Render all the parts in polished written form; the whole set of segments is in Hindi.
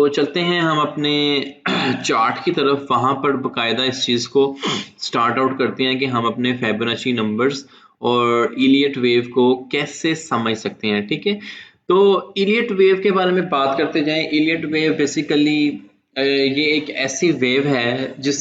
चलते हैं हम अपने चार्ट की तरफ। वहां पर बकायदा इस चीज़ को स्टार्ट आउट करते हैं कि हम अपने फिबोनाची नंबर्स और इलियट वेव को कैसे समझ सकते हैं। ठीक है, तो इलियट वेव के बारे में बात करते जाएं। इलियट वेव बेसिकली ये एक ऐसी वेव है जिस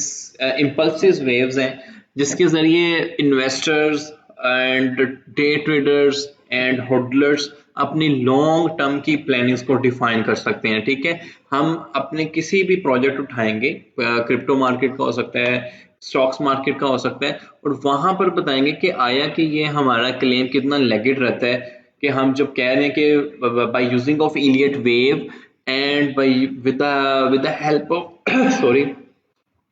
इम्पल्सिव वेव्स हैं जिसके ज़रिए investors and day traders and holders अपनी लॉन्ग टर्म की प्लानिंग्स को डिफाइन कर सकते हैं। ठीक है, हम अपने किसी भी प्रोजेक्ट उठाएंगे, क्रिप्टो मार्केट का हो सकता है, स्टॉक्स मार्केट का हो सकता है, और वहां पर बताएंगे कि आया कि ये हमारा क्लेम कितना लेगिट रहता है कि हम जब कह रहे हैं कि by using of Elliott wave and by with the help of sorry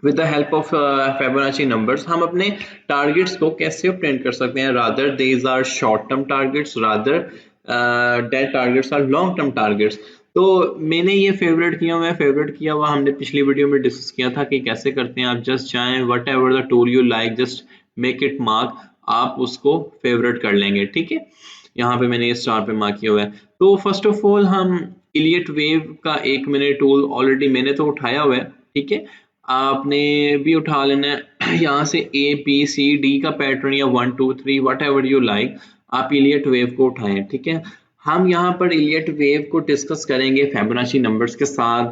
with the help of Fibonacci numbers हम अपने टारगेट्स को कैसे ऑब्टेन कर सकते हैं। Rather these are short term targets, rather that targets are long term targets। तो मैंने ये फेवरेट किया हुआ हमने पिछली वीडियो में डिस्कस किया था कि कैसे करते हैं। आप जस्ट चाहें what ever the tool you like, just make it mark, आप उसको फेवरेट कर लेंगे। ठीक है, यहाँ पे मैंने ये स्टार पे मार्क किया हुआ है। तो फर्स्ट ऑफ ऑल हम इलियट वेव का एक मैंने टूल ऑलरेडी मैंने तो उठाया हुआ है। ठीक है, आपने भी उठा लेना है। यहाँ से ए बी सी डी का पैटर्न या 1 2 3 वट एवर यू लाइक, आप इलियट वेव को उठाएं। ठीक है, हम यहाँ पर इलियट वेव को डिस्कस करेंगे फिबोनाची नंबर्स के साथ,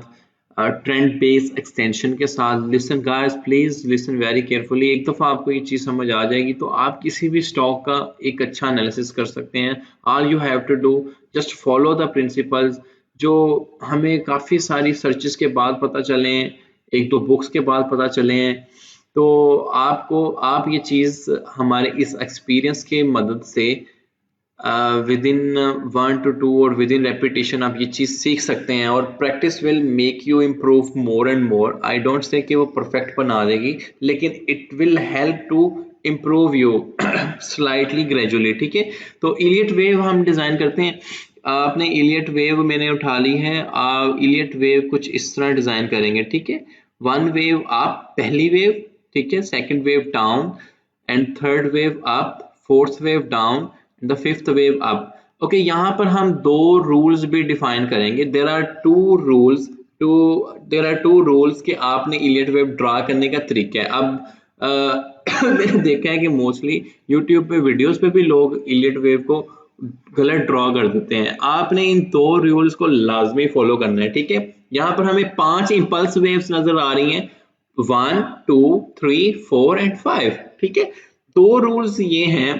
ट्रेंड बेस्ड एक्सटेंशन के साथ। Listen guys, please listen very carefully. एक दफा आपको ये चीज समझ आ जाएगी तो आप किसी भी स्टॉक का एक अच्छा एनालिसिस कर सकते हैं। All you have to do just follow the principles जो हमें काफी सारी सर्चेस के बाद पता चले, एक दो बुक्स के बाद पता चले हैं। तो आप ये चीज़ हमारे इस एक्सपीरियंस के मदद से विद इन 1 to 2 और विद इन रेपिटेशन आप ये चीज़ सीख सकते हैं, और practice will make you improve more and more. I don't say कि वो परफेक्ट बना देगी, लेकिन it will help to improve you slightly gradually. ठीक है, तो इलियट वेव हम डिज़ाइन करते हैं। आपने इलियट वेव मैंने उठा ली है। इलियट वेव कुछ इस तरह डिज़ाइन करेंगे। ठीक है, वन वेव अप, पहली वेव, ठीक है, second wave down and third wave up, fourth wave down, the fifth wave up. Okay, यहाँ पर हम दो रूल्स भी डिफाइन करेंगे। देयर आर टू रूल्स कि आपने इलियट वेव ड्रा करने का तरीका है। अब मैंने देखा है कि मोस्टली यूट्यूब पे वीडियोस पे भी लोग इलियट वेव को गलत ड्रॉ कर देते हैं। आपने इन दो रूल्स को लाजमी फॉलो करना है। ठीक है, यहाँ पर हमें 5 इंपल्स वेव्स नजर आ रही हैं, 1 2 3 4 एंड 5। ठीक है, दो रूल्स ये हैं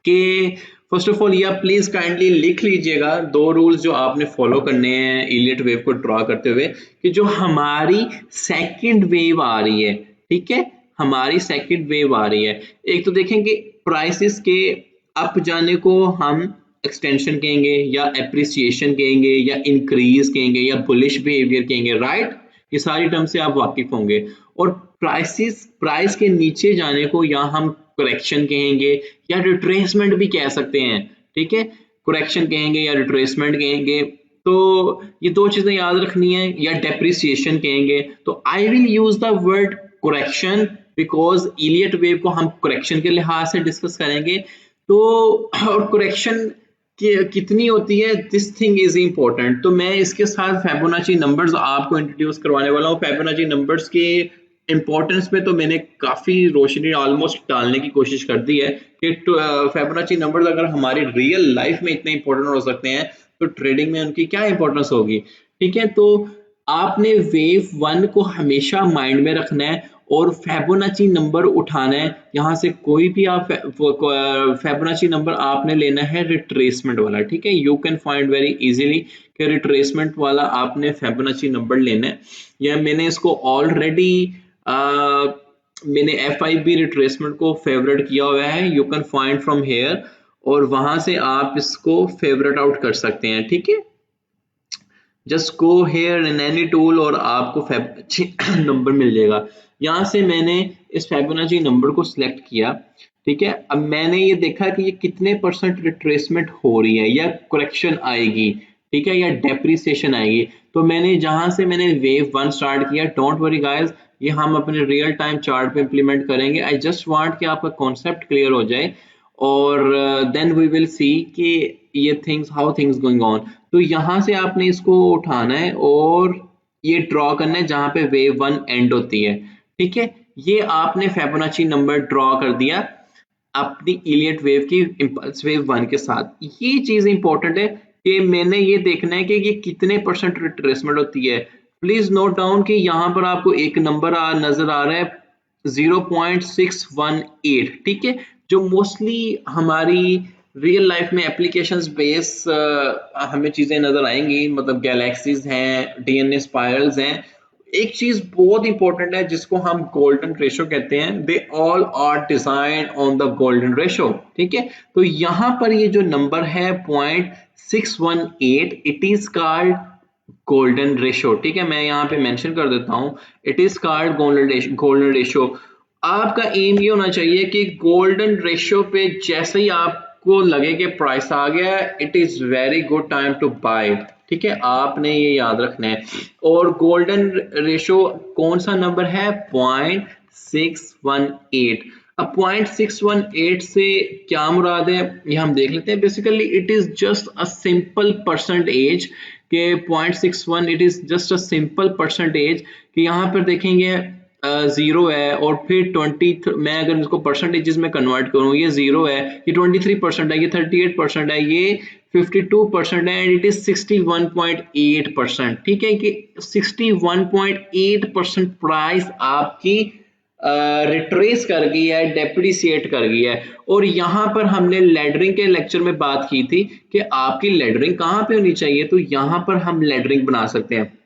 कि फर्स्ट ऑफ ऑल ये आप प्लीज काइंडली लिख लीजिएगा, दो रूल्स जो आपने फॉलो करने हैं इलियट वेव को ड्रॉ करते हुए, कि जो हमारी सेकंड वेव आ रही है, ठीक है, हमारी सेकंड वेव आ रही है, एक तो देखेंगे प्राइसेस के अप जाने को हम एक्सटेंशन कहेंगे या एप्रिसिएशन कहेंगे या इंक्रीज कहेंगे या बुलिश बिहेवियर कहेंगे, राइट। ये सारी टर्म से आप वाकिफ होंगे। और प्राइस के नीचे जाने को या हम करेक्शन कहेंगे या रिट्रेसमेंट भी कह सकते हैं। ठीक है, करेक्शन कहेंगे या रिट्रेसमेंट कहेंगे, तो ये दो चीजें याद रखनी है, या डेप्रिसिएशन कहेंगे। तो I will use the word correction because Elliot wave को हम करेक्शन के लिहाज से डिस्कस करेंगे। तो और करेक्शन कितनी होती है, दिस थिंग इज इम्पोर्टेंट। तो मैं इसके साथ फिबोनाची नंबर्स आपको इंट्रोड्यूस करवाने वाला हूँ। फिबोनाची नंबर्स के इंपॉर्टेंस पे तो मैंने काफी रोशनी ऑलमोस्ट डालने की कोशिश कर दी है कि फिबोनाची नंबर्स अगर हमारी रियल लाइफ में इतने इंपॉर्टेंट हो सकते हैं तो ट्रेडिंग में उनकी क्या इंपॉर्टेंस होगी। ठीक है, तो आपने वेव 1 को हमेशा माइंड में रखना है और फिबोनाची नंबर उठाना है। यहाँ से कोई भी आप फिबोनाची नंबर आपने लेना है रिट्रेसमेंट वाला। ठीक है, you can find very easily कि रिट्रेसमेंट वाला आपने फिबोनाची नंबर लेना है। या मैंने इसको ऑलरेडी मैंने FIB रिट्रेसमेंट को फेवरेट किया हुआ है, you can find from here, और वहां से आप इसको फेवरेट आउट कर सकते हैं। ठीक है, just go here in any tool और आपको फिबोनाची नंबर मिल जाएगा। यहाँ से मैंने इस फिबोनाची नंबर को सिलेक्ट किया। ठीक है, अब मैंने ये देखा कि ये कितने % रिट्रेसमेंट हो रही है या करेक्शन आएगी, ठीक है, या डेप्रिसिएशन आएगी। तो मैंने जहां से मैंने वेव 1 स्टार्ट किया, डोंट वरी गाइस, ये हम अपने रियल टाइम चार्ट पे इंप्लीमेंट करेंगे। आई जस्ट वांट कि आपका कॉन्सेप्ट क्लियर हो जाए और देन वी विल सी कि ये things how things going on. तो यहाँ से आपने इसको उठाना है और ये ड्रॉ करना है जहां पे वेव 1 एंड होती है, ठीक है। ये आपने फिबोनाची नंबर ड्रॉ कर दिया अपनी इलियट वेव की इंपल्स वेव 1 के साथ। ये चीज इंपॉर्टेंट है कि मैंने ये देखना है कि ये कितने परसेंट रिट्रेसमेंट होती है। प्लीज नोट डाउन कि यहाँ पर आपको एक नंबर नजर आ रहा है 0.618, ठीक है, जो मोस्टली हमारी रियल लाइफ में एप्लीकेशंस बेस हमें चीजें नजर आएंगी, मतलब गैलेक्सीज हैं, डीएनए स्पाइरल्स हैं। एक चीज बहुत इंपॉर्टेंट है जिसको हम गोल्डन रेशो कहते हैं, they all are design on the golden ratio, ठीक है। तो यहाँ पर ये जो नंबर है 0.618, it is called golden ratio, ठीक है। मैं यहाँ पे मेंशन कर देता हूँ, it is called golden ratio. आपका एम ये होना चाहिए कि गोल्डन रेशो पे जैसे ही आपको लगे कि प्राइस आ गया, it is very good time to buy, ठीक है, आपने ये याद रखना है। और गोल्डन रेशो कौन सा नंबर है? 0.618। अब 0.618 से क्या मुराद है ये हम देख लेते हैं। Basically it is just a simple percentage के 0.61, it is just a simple percentage कि यहाँ पर देखेंगे जीरो है और फिर 20, मैं अगर इसको परसेंटेजेस में कन्वर्ट करूं, ये जीरो है, ये 23% है, ये 38% है, ये 52% है, एंड इट इज 61.8%, ठीक है, कि 61.8% प्राइस आपकी रिट्रेस कर गई है, डेप्रिसिएट कर गई है। और यहाँ पर हमने लेडरिंग के लेक्चर में बात की थी कि आपकी लेडरिंग कहाँ पे होनी चाहिए, तो यहाँ पर हम लेडरिंग बना सकते हैं।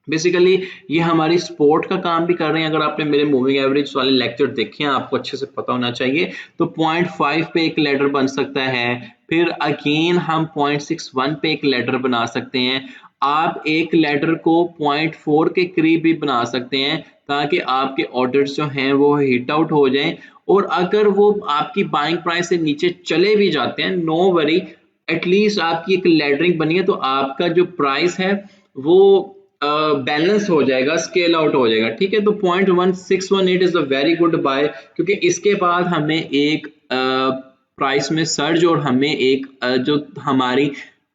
बेसिकली ये हमारी स्पोर्ट का काम भी कर रहे हैं। अगर आपने मेरे मूविंग एवरेज वाले लेक्चर देखे हैं, आपको अच्छे से पता होना चाहिए। तो 0.5 पे एक लेडर बन सकता है, फिर अगेन हम 0.61 पे एक लेडर बना सकते हैं। आप एक लेडर को 0.4 के करीब भी बना सकते हैं ताकि आपके ऑर्डर्स जो हैं वो हिट आउट हो जाएं। और अगर वो आपकी बाइंग प्राइस से नीचे चले भी जाते हैं, नो वरी, एटलीस्ट आपकी एक लेडरिंग बनी है, तो आपका जो प्राइस है वो बैलेंस हो जाएगा, स्केल आउट हो जाएगा, ठीक है। तो 0.1618 is a very good buy, क्योंकि इसके बाद हमें एक प्राइस में सर्ज और हमें एक जो हमारी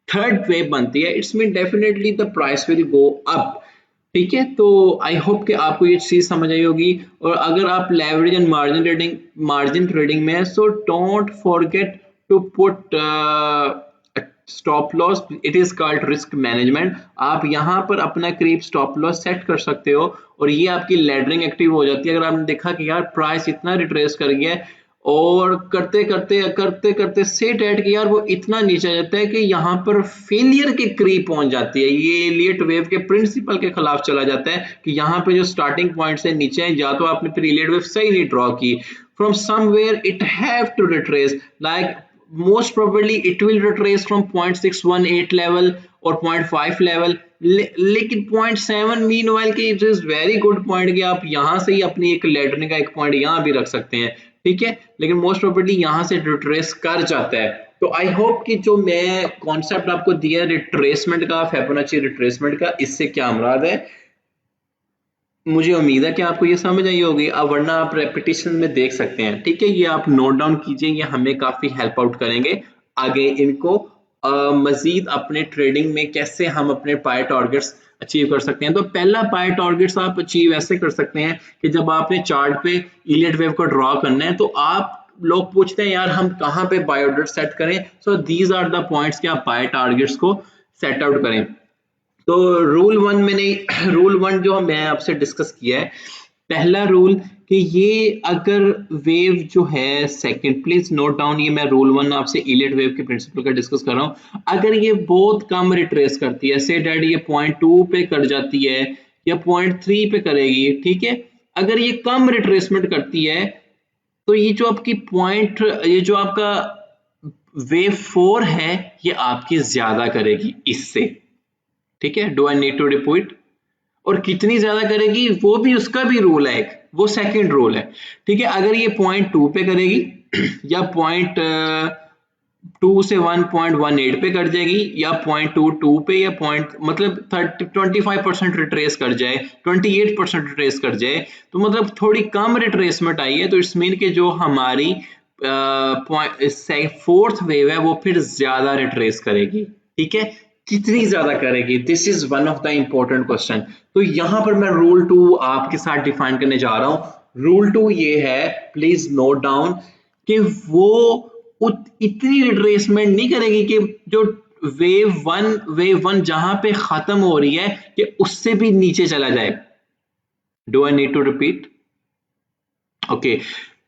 थर्ड वेव बनती है, it's mean definitely the price will go up, ठीक है। तो आई होप कि आपको ये चीज समझ आई होगी। और अगर आप लेवरेज एंड मार्जिन ट्रेडिंग में, so don't forget to put stop loss, it is called risk management. आप यहाँ पर अपना करीब स्टॉप लॉस सेट कर सकते हो और ये आपकी लेडरिंग एक्टिव हो जाती है। अगर आपने देखा कि यार प्राइस इतना रिट्रेस कर गया है और करते करते सेट एट कि यार वो इतना नीचे आ जाता है कि यहाँ पर फेलियर के करीब पहुंच जाती है, ये इलियट वेव के प्रिंसिपल के खिलाफ चला जाता है कि यहाँ पे जो स्टार्टिंग पॉइंट से नीचे है, या तो आपने फिर इलियट वेव सही नहीं ड्रॉ की, from somewhere it have to retrace, like most probably it will retrace from 0.618 level or 0.5 level, लेकिन 0.7 meanwhile के it is very good point कि आप यहाँ से ही अपनी एक लेटरिंग का एक पॉइंट यहाँ भी रख सकते हैं, ठीक है। लेकिन मोस्ट प्रोबेबली यहाँ से रिट्रेस कर जाता है। तो आई होप कि जो मैं कॉन्सेप्ट आपको दिया रिट्रेसमेंट का, फिबोनाची रिट्रेसमेंट का, इससे क्या मुराद है, मुझे उम्मीद है कि आपको ये समझ आई होगी। अब वरना आप रेपिटेशन में देख सकते हैं, ठीक है, ये आप नोट डाउन कीजिए, ये हमें काफी हेल्प आउट करेंगे आगे इनको मजीद अपने ट्रेडिंग में कैसे हम अपने पाई टारगेट्स अचीव कर सकते हैं। तो पहला पाई टारगेट्स आप अचीव ऐसे कर सकते हैं कि जब आपने चार्ट पे इलियट वेव को ड्रॉ करना है, तो आप लोग पूछते हैं यार हम कहाँ पे बाय ऑर्डर सेट करें, so these are the points कि आप पाई टारगेट्स को सेट आउट करें। तो रूल वन जो मैं आपसे डिस्कस किया है, पहला रूल कि ये अगर वेव जो है सेकंड, प्लीज नोट डाउन, ये मैं रूल वन आपसे इलियट वेव के प्रिंसिपल का डिस्कस कर रहा हूं। अगर ये बहुत कम रिट्रेस करती है, से डैड ये 0.2 पे कर जाती है या 0.3 पे करेगी, ठीक है, अगर ये कम रिट्रेसमेंट करती है, तो ये जो आपकी पॉइंट, ये जो आपका वेव 4 है, ये आपकी ज्यादा करेगी इससे, ठीक है। Do I need to repeat? और कितनी ज्यादा करेगी वो भी, उसका भी रूल है एक, वो सेकंड रूल है, ठीक है। अगर ये 0.2 पे करेगी या 0.2 से 1.18 पे कर जाएगी या 0.22 पे या मतलब 25% रिट्रेस कर जाए, 28% रिट्रेस कर जाए, तो मतलब थोड़ी कम रिट्रेसमेंट आई है, तो इट्स मीन कि जो हमारी फोर्थ वेव है वो फिर ज्यादा रिट्रेस करेगी, ठीक है। कितनी ज्यादा करेगी, this is one of the important question. तो यहां पर मैं रूल 2 आपके साथ डिफाइन करने जा रहा हूं। रूल 2 ये है, प्लीज नोट डाउन, कि वो इतनी रिट्रेसमेंट नहीं करेगी कि जो वेव वन जहां पे खत्म हो रही है कि उससे भी नीचे चला जाए। Do I need to repeat? Okay,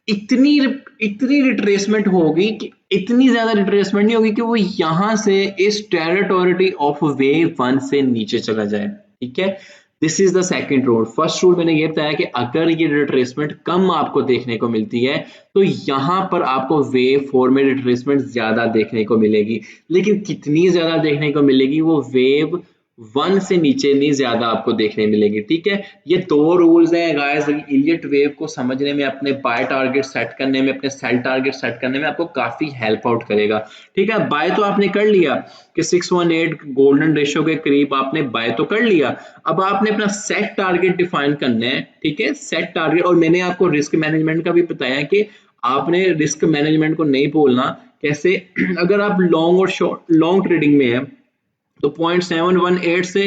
इतनी इतनी रिट्रेसमेंट होगी कि इतनी ज्यादा रिट्रेसमेंट नहीं होगी कि वो यहां से इस टेरिटोरिटी ऑफ वेव वन से नीचे चला जाए। ठीक है, this is the second rule. First rule मैंने ये बताया कि अगर ये रिट्रेसमेंट कम आपको देखने को मिलती है तो यहां पर आपको वेव फोर में रिट्रेसमेंट ज्यादा देखने को मिलेगी, लेकिन कितनी ज्यादा देखने को मिलेगी वो वेव वन से नीचे नहीं ज्यादा आपको देखने मिलेगी। ठीक है, ये दो रूल्स हैं गाइस, इलियट वेव को समझने में, अपने बाय टारगेट सेट करने में, अपने सेल टारगेट सेट करने में आपको काफी हेल्प आउट करेगा। ठीक है, बाय तो आपने कर लिया कि 618 गोल्डन रेशियो के करीब आपने बाय तो कर लिया। अब आपने अपना सेट टारगेट डिफाइन करना है। ठीक है, सेट टारगेट, और मैंने आपको रिस्क मैनेजमेंट का भी बताया कि आपने रिस्क मैनेजमेंट को नहीं भूलना। कैसे? अगर आप लॉन्ग और शॉर्ट, लॉन्ग ट्रेडिंग में है तो 0.718 से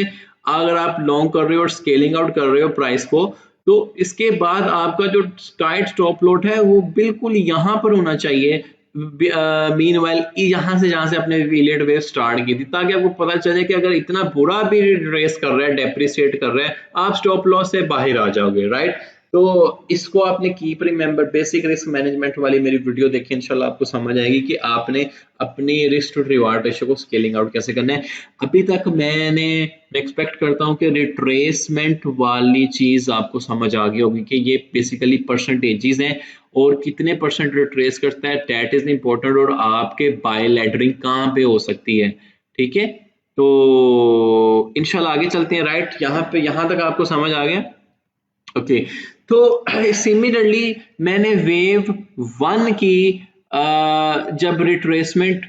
अगर आप लॉन्ग कर रहे हो और स्केलिंग आउट कर रहे हो प्राइस को, तो इसके बाद आपका जो टाइट स्टॉप लॉट है वो बिल्कुल यहां पर होना चाहिए। मीनवाइल यहां से जहां से आपने इलियट वेव स्टार्ट की थी, ताकि आपको पता चले कि अगर इतना बुरा भी रेस कर रहा है, डेप्रिसिएट कर रहा है, आप स्टॉप लॉस से बाहर आ जाओगे। राइट, तो इसको आपने keep remember. Basic risk management वाली मेरी वीडियो देखिए, इंशाल्लाह आपको समझ आएगी कि आपने अपनी रिस्क टू रिवार्ड रेशियो को स्केलिंग आउट कैसे करना है। अभी तक मैं एक्सपेक्ट करता हूं कि रिट्रेसमेंट वाली चीज आपको समझ आ गई होगी कि ये बेसिकली परसेंटेजेस हैं और कितने परसेंट रिट्रेस करता है, दैट इज इंपॉर्टेंट, और आपके बाय लैडरिंग कहाँ पे हो सकती है। ठीक है, तो इंशाल्लाह आगे चलते हैं। राइट, यहाँ पे यहाँ तक आपको समझ आ गया? ओके, तो सिमिलरली मैंने वेव वन की जब रिट्रेसमेंट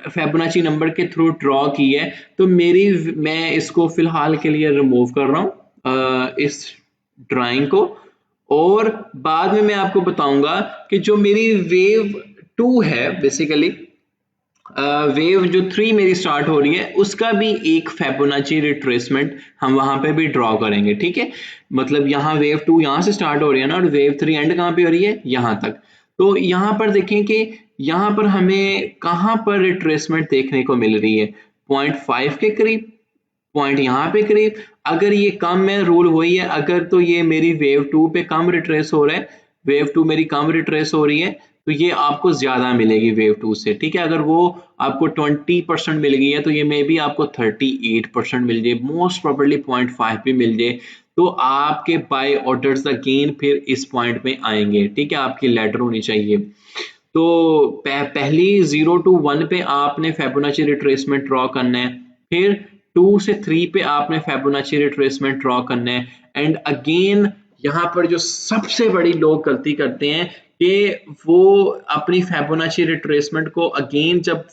फेबोनाची नंबर के थ्रू ड्रॉ की है, तो मैं इसको फिलहाल के लिए रिमूव कर रहा हूं इस ड्राइंग को, और बाद में मैं आपको बताऊंगा कि जो मेरी वेव टू है, बेसिकली वेव जो 3 मेरी स्टार्ट हो रही है, उसका भी एक फेबोनाची रिट्रेसमेंट हम वहां पे भी ड्रॉ करेंगे। ठीक है, मतलब यहाँ वेव 2 यहाँ से स्टार्ट हो रही है ना, और वेव 3 एंड कहाँ पे हो रही है? यहाँ तक। तो यहाँ पर देखें कि यहाँ पर हमें कहाँ पर रिट्रेसमेंट देखने को मिल रही है, 0.5 के करीब, पॉइंट यहाँ पे करीब। अगर ये कम है, रूल वही है, अगर तो ये मेरी वेव 2 पे कम रिट्रेस हो रहा है, वेव 2 मेरी कम रिट्रेस हो रही है, तो ये आपको ज्यादा मिलेगी वेव 2 से। ठीक है, अगर वो आपको 20% मिल गई है तो ये मे बी आपको 38% मिल जाए, मोस्ट प्रोबेबली 0.5 भी मिल जाए। तो आपके बाय ऑर्डर्स अगेन फिर इस पॉइंट में आएंगे। ठीक है, आपकी लैडर होनी चाहिए। तो पहली 0 to 1 पे आपने फेबोनाची रिट्रेसमेंट ड्रॉ करना है, फिर 2 से 3 पे आपने फेबोनाची रिट्रेसमेंट ड्रॉ करना है, एंड अगेन यहाँ पर जो सबसे बड़ी लोग गलती करते हैं कि वो अपनी फेबोनाची रिट्रेसमेंट को अगेन जब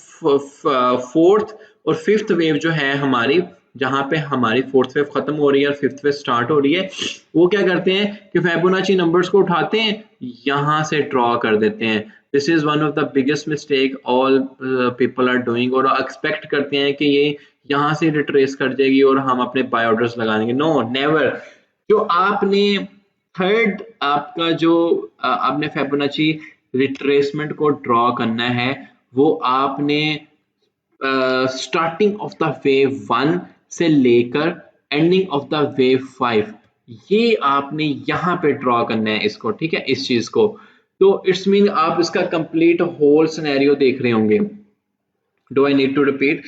फोर्थ और फिफ्थ वेव जो है हमारी, जहां पे हमारी फोर्थ वेव खत्म हो रही है और फिफ्थ वेव स्टार्ट हो रही है, वो क्या करते हैं कि फेबोनाची नंबर्स को उठाते हैं, यहां से ड्रॉ कर देते हैं। This is one of the biggest mistake all people are doing, और एक्सपेक्ट करते हैं कि ये यहां से रिट्रेस कर जाएगी और हम अपने बाय ऑर्डर्स लगा देंगे। No, never. जो आपने थर्ड आपका जो आपने फेबोनाची रिट्रेसमेंट को ड्रॉ करना है, वो आपने स्टार्टिंग ऑफ द वेव 1 से लेकर एंडिंग ऑफ द वेव 5, ये आपने यहाँ पे ड्रॉ करना है इसको। ठीक है, इस चीज को, तो इट्स मीन आप इसका कंप्लीट होल सिनेरियो देख रहे होंगे। Do I need to repeat?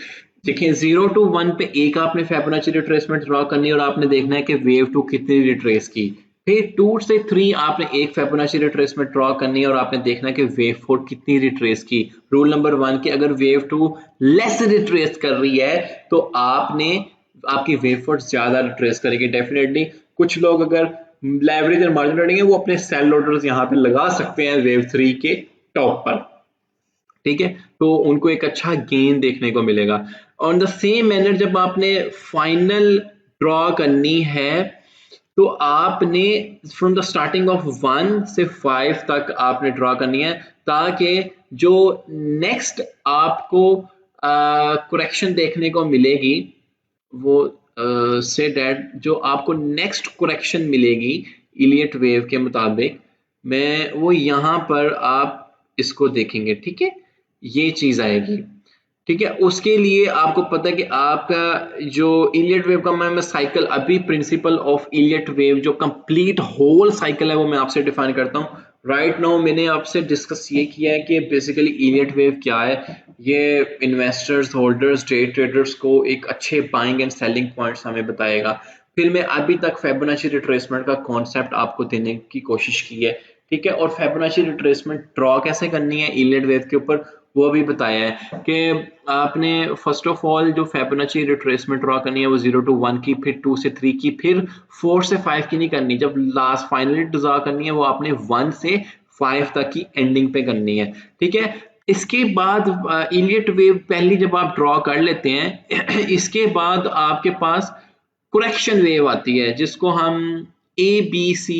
देखिए, 0 to 1 पे एक आपने फेबोनाची रिट्रेसमेंट ड्रॉ करनी है और आपने देखना है कि वेव 2 कितनी रिट्रेस की। फिर 2 से 3 आपने एक फेबोनाची रिट्रेसमेंट ड्रॉ करनी है और आपने देखना है कि वेव 4 कितनी रिट्रेस की। रूल नंबर 1 कि अगर वेव 2 लेस रिट्रेस कर रही है तो आपने आपकी वेव 4 ज्यादा रिट्रेस करेगी डेफिनेटली। कुछ लोग अगर लेवरेज और मार्जिन ट्रेडिंग है, वो अपने सेल ऑर्डर्स यहाँ पे लगा सकते हैं वेव 3 के टॉप पर। ठीक है, तो उनको एक अच्छा गेन देखने को मिलेगा। ऑन द सेम मैनर जब आपने फाइनल ड्रॉ करनी है, तो आपने फ्रॉम द स्टार्टिंग ऑफ 1 से 5 तक आपने ड्रॉ करनी है, ताकि जो नेक्स्ट आपको करेक्शन देखने को मिलेगी वो से डैट जो आपको नेक्स्ट करेक्शन मिलेगी इलियट वेव के मुताबिक, मैं वो यहाँ पर आप इसको देखेंगे, ठीक है, ये चीज आएगी, ठीक है। उसके लिए आपको पता है कि आपका जो इलियट वेव का मैं साइकिल अभी प्रिंसिपल ऑफ इलियट वेव जो कंप्लीट होल साइकिल है वो मैं आपसे डिफाइन करता हूँ। राइट नाउ मैंने आपसे डिस्कस ये किया है कि बेसिकली इलियट वेव क्या है, ये इन्वेस्टर्स, होल्डर्स, डे ट्रेडर्स को एक अच्छे बाइंग एंड सेलिंग पॉइंट्स हमें बताएगा। फिर मैं अभी तक फिबोनाची रिट्रेसमेंट का कॉन्सेप्ट आपको देने की कोशिश की है, ठीक है, और फिबोनाची रिट्रेसमेंट ड्रॉ कैसे करनी है इलियट वेव के ऊपर वो भी बताया है कि आपने फर्स्ट ऑफ ऑल जो फिबोनाची रिट्रेसमेंट ड्रॉ करनी है वो 0 to 1 की, फिर 2 से 3 की, फिर 4 से 5 की नहीं करनी। जब लास्ट फाइनली ड्रॉ करनी है वो आपने 1 से 5 तक की एंडिंग पे करनी है, ठीक है। इसके बाद इलियट वेव पहली जब आप ड्रॉ कर लेते हैं इसके बाद आपके पास करेक्शन वेव आती है जिसको हम ABC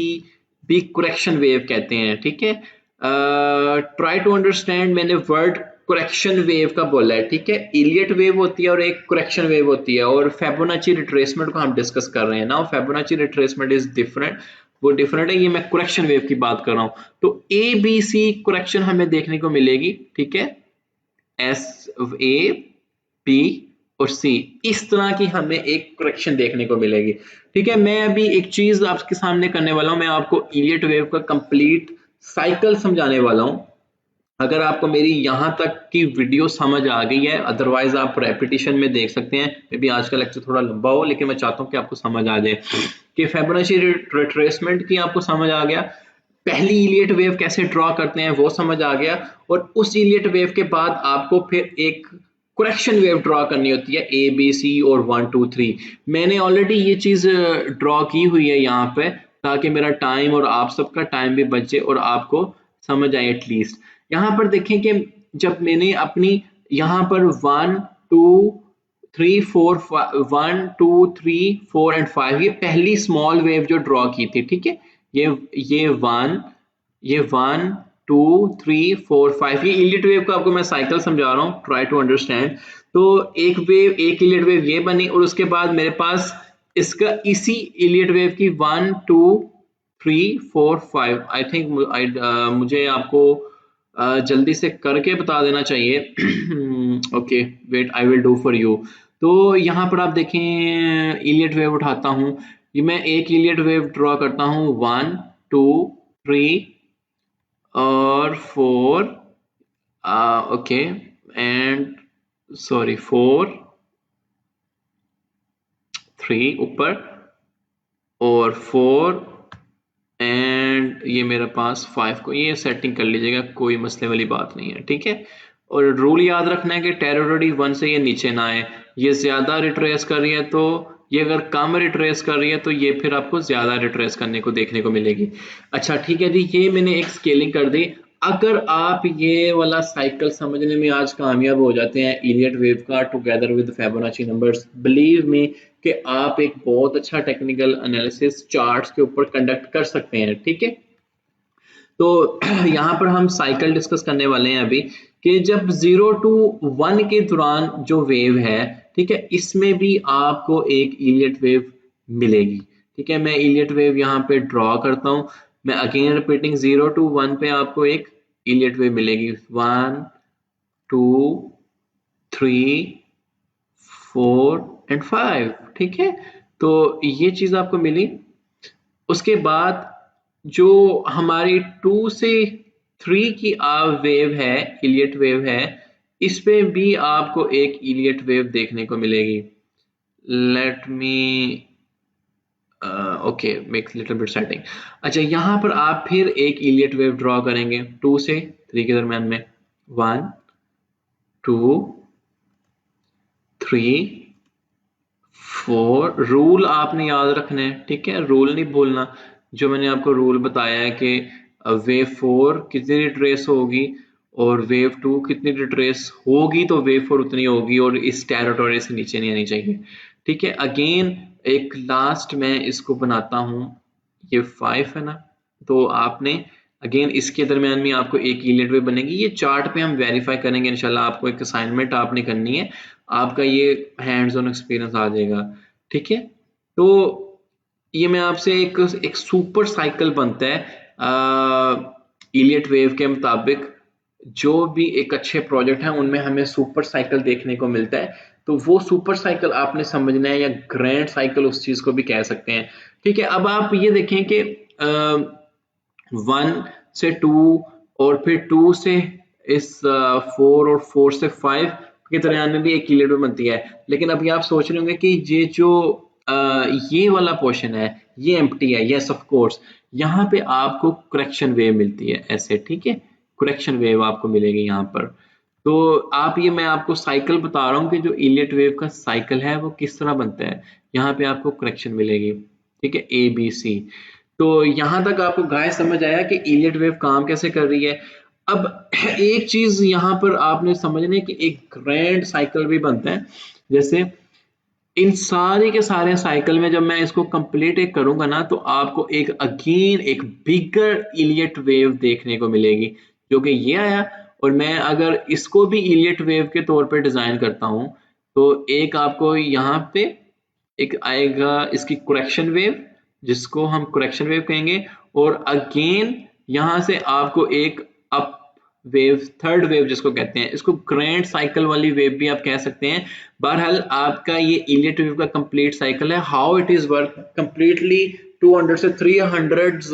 भी करेक्शन वेव कहते हैं, ठीक है। ट्राई टू अंडरस्टैंड, मैंने वर्ड करेक्शन वेव का बोला है, ठीक है। इलियट वेव होती है और एक करेक्शन वेव होती है, और फिबोनाची रिट्रेसमेंट को हम डिस्कस कर रहे हैं ना। फिबोनाची रिट्रेसमेंट इज डिफरेंट, वो डिफरेंट है, ये मैं करेक्शन वेव की बात कर रहा हूं। तो ABC करेक्शन हमें देखने को मिलेगी, ठीक है, SAB और C, इस तरह की हमें एक करेक्शन देखने को मिलेगी, ठीक है। मैं अभी एक चीज आपके सामने करने वाला हूं, मैं आपको इलियट वेव का कंप्लीट साइकिल समझाने वाला हूं। अगर आपको मेरी यहाँ तक की वीडियो समझ आ गई है, अदरवाइज आप रेपिटेशन में देख सकते हैं, मे बी आज का लेक्चर थोड़ा लंबा हो, लेकिन मैं चाहता हूँ कि आपको समझ आ जाए कि फिबोनाची रिट्रेसमेंट की आपको समझ आ गया, पहली इलियट वेव कैसे ड्रॉ करते हैं वो समझ आ गया, और उस इलियट वेव के बाद आपको फिर एक करेक्शन वेव ड्रॉ करनी होती है ABC और 1 2 3। मैंने ऑलरेडी ये चीज ड्रॉ की हुई है यहाँ पे ताकि मेरा टाइम और आप सबका टाइम भी बचे और आपको समझ आए एटलीस्ट। यहाँ पर देखें कि जब मैंने अपनी यहाँ पर 1 2 3 4 1 2 3 4 एंड 5 ये पहली स्मॉल वेव जो ड्रॉ की थी, ठीक है, ये 1 2 3 4 5 ये इलियट वेव का आपको मैं साइकिल समझा रहा हूँ, ट्राई टू अंडरस्टैंड। तो एक वेव, एक इलियट वेव ये बनी, और उसके बाद मेरे पास इसका इसी इलियट वेव की 1 2 3 4 5 आई थिंक मुझे आपको जल्दी से करके बता देना चाहिए। Okay wait, I will do for you. तो यहाँ पर आप देखें इलियट वेव उठाता हूँ, ये मैं एक इलियट वेव ड्रॉ करता हूँ 1 2 3 और 4, ओके, एंड सॉरी 4 3 ऊपर और 4 एंड ये मेरे पास 5 को, ये सेटिंग कर लीजिएगा, कोई मसले वाली बात नहीं है, ठीक है। और रूल याद रखना है कि टेरिटरी 1 से ये नीचे ना आए, ये ज्यादा रिट्रेस कर रही है तो ये, अगर कम रिट्रेस कर रही है तो ये फिर आपको ज्यादा रिट्रेस करने को देखने को मिलेगी। अच्छा ठीक है जी, ये मैंने एक स्केलिंग कर दी। अगर आप ये वाला साइकिल समझने में आज कामयाब हो जाते हैं इलियट वेव का together with Fibonacci numbers, believe me कि आप एक बहुत अच्छा टेक्निकल एनालिसिस चार्ट्स के ऊपर कंडक्ट कर सकते हैं, ठीक है। तो यहाँ पर हम साइकिल डिस्कस करने वाले हैं अभी कि जब 0 to 1 के दौरान जो वेव है, ठीक है, इसमें भी आपको एक इलियट वेव मिलेगी, ठीक है। मैं इलियट वेव यहाँ पे ड्रॉ करता हूँ, मैं अगेन रिपीटिंग 0 to 1 पे आपको एक इलियट वेव मिलेगी 1 2 3 4 एंड 5, ठीक है। तो ये चीज आपको मिली। उसके बाद जो हमारी 2 से 3 की वेव है, इलियट वेव है, इस पे भी आपको एक इलियट वेव देखने को मिलेगी। Let me okay make little bit setting. अच्छा यहाँ पर आप फिर एक इलियट वेव ड्रॉ करेंगे 2 से 3 के दरम्यान में, 1 2 3 4। रूल आपने याद रखना है, ठीक है, रूल नहीं भूलना। जो मैंने आपको रूल बताया है कि वेव 4 कितनी रिट्रेस होगी और वेव 2 कितनी रिट्रेस होगी, तो वेव 4 उतनी होगी और इस टेरिटोरी से नीचे नहीं आनी चाहिए, ठीक है। अगेन एक लास्ट मैं इसको बनाता हूं, ये 5 है ना, तो आपने अगेन इसके दरमियान में आपको एक इलियट वेव बनेगी। ये चार्ट पे हम वेरीफाई करेंगे इंशाल्लाह। आपको एक असाइनमेंट आपने करनी है, आपका ये हैंड्स ऑन एक्सपीरियंस आ जाएगा, ठीक है। तो ये मैं आपसे एक सुपर साइकिल बनता है इलियट वेव के मुताबिक। जो भी एक अच्छे प्रोजेक्ट हैं उनमें हमें सुपर साइकिल देखने को मिलता है, तो वो सुपर साइकिल आपने समझना है, या ग्रैंड साइकिल उस चीज को भी कह सकते हैं, ठीक है। अब आप ये देखें कि 1 से 2 और फिर 2 से इस 4 और 4 से 5 के दरमियान में भी एक इलियट वेव बनती है। लेकिन अभी आप सोच रहे होंगे कि ये जो ये वाला पोर्शन है ये एम्प्टी है। यस ऑफ कोर्स, यहाँ पे आपको करेक्शन वेव मिलती है ऐसे, ठीक है। करेक्शन वेव आपको मिलेगी यहाँ पर। तो आप ये मैं आपको साइकिल बता रहा हूँ कि जो इलियट वेव का साइकिल है वो किस तरह बनता है। यहाँ पे आपको करेक्शन मिलेगी, ठीक है, ए बी सी। तो यहाँ तक आपको गाय समझ आया कि इलियट वेव काम कैसे कर रही है। अब एक चीज यहाँ पर आपने समझना है कि एक ग्रैंड साइकिल भी बनता है। जैसे इन सारे के सारे साइकिल में जब मैं इसको कंप्लीट एक करूंगा ना, तो आपको एक अगेन एक बिगर इलियट वेव देखने को मिलेगी, जो कि ये आया। और मैं अगर इसको भी इलियट वेव के तौर पे डिजाइन करता हूं, तो एक आपको यहाँ पे एक आएगा इसकी करेक्शन वेव, जिसको हम करेक्शन वेव कहेंगे। और अगेन यहां से आपको एक अप वेव, थर्ड वेव जिसको कहते हैं, इसको ग्रैंड साइकिल वाली वेव भी आप कह सकते हैं। बहरहाल आपका ये इलियट वेव का कंप्लीट साइकिल है। How it is work completely 200 से 300